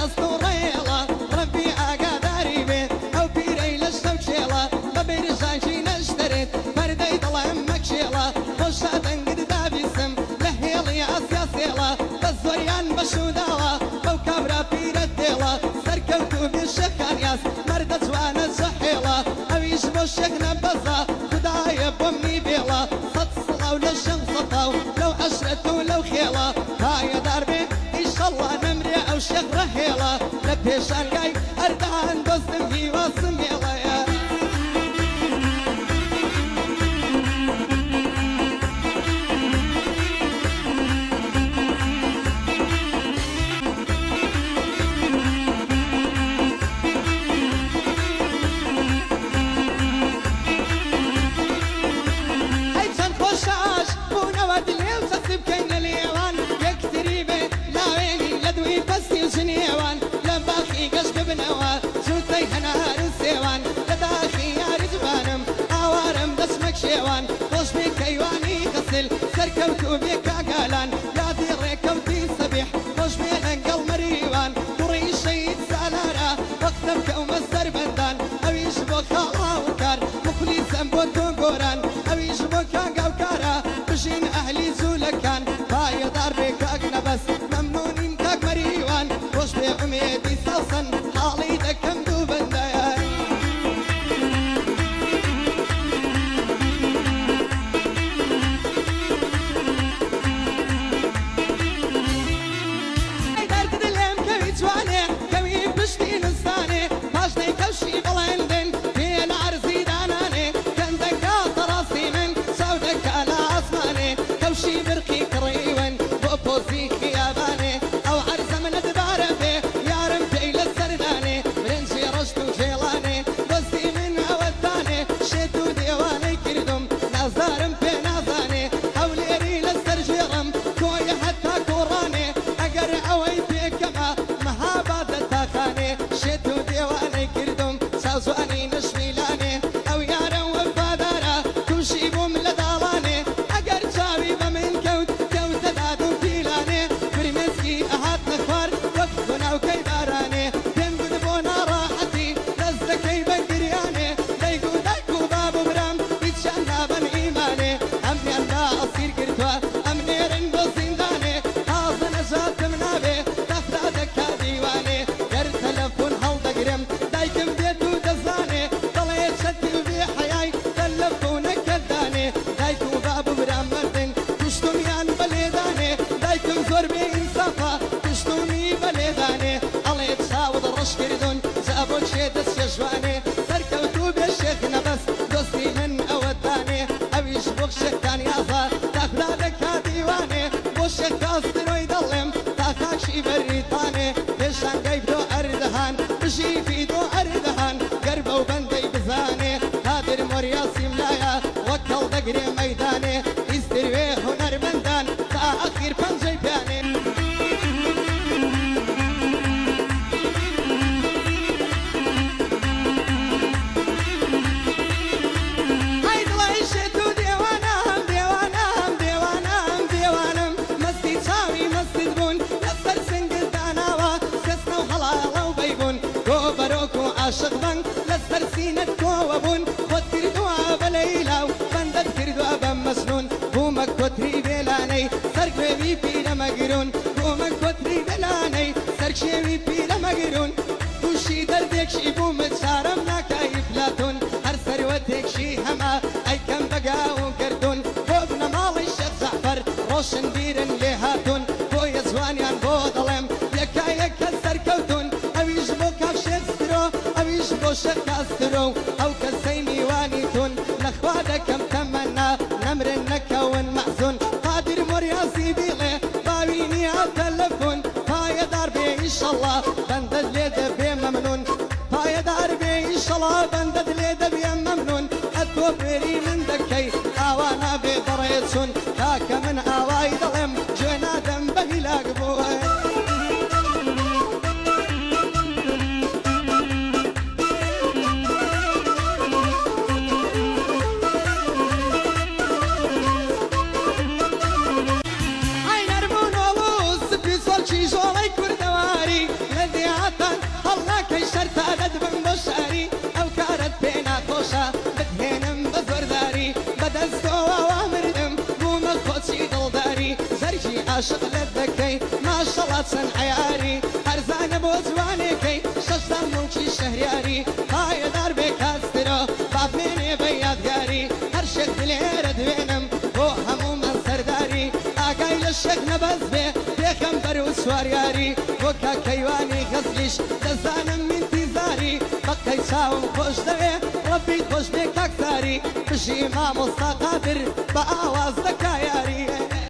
دەستوڕێڵە ڕەبی ئاگاداری بێ ئەو پیرەی لە شەو کێڵە بە بێرژانشی نەشترێت پەردەی دڵێم مەکشێڵە خۆشە دەنگت دابیسم لە هێڵی ئاسیا سێڵە بە زۆریان بەشوداوە بەو کابرا پیرە دێڵە سەرکەوت و بێشەکان یاس مەردە جوانە جەحێڵە ئەویش بۆ شێک نەبەزە خدایە بۆمنی بێڵە سەد سڵاو لە شەم سەتاو لەو عەشرەت و لەو خێڵە پایەدار بێ ئیشەڵڵا نەمرێ ئەو شێخ ڕەهێڵە لە پێشانگای ئەردان دۆستم هیواسم هێڵەیە سەرکەوت و بێکاگالان یادی ڕێکەوتی سەبیح خۆش بێ لەنگەڵ مەریوان کوڕی شەید سالارە وەختەم کەومە سەربەندان ئەویش بۆ خاڵاوکار مخلیسەم بۆ تۆ گۆران ئەویش بۆ کاگاوکارە بژین ئەهلی جوولەکان پایەدار بێ کاک نەبەس مەمنونین کاک مەریوان خۆش بێ ئومێدی سەڵسەن حاڵی دەکەم دوو بەندەیە ژۆڵەی کوردەواری لە دیار شهرياري هاي دار بكاسترو بابيني بيادياري هر شيخ دلير دوينم هو همو من سرداري آقاي للشيخ نبز بي بيخم برو سوارياري وكا كيواني غزلش دزانم من تزاري بقي ساوم خوش دوي ربي خوش بك اكثاري بشي ما مصا قادر بآواز دكاياري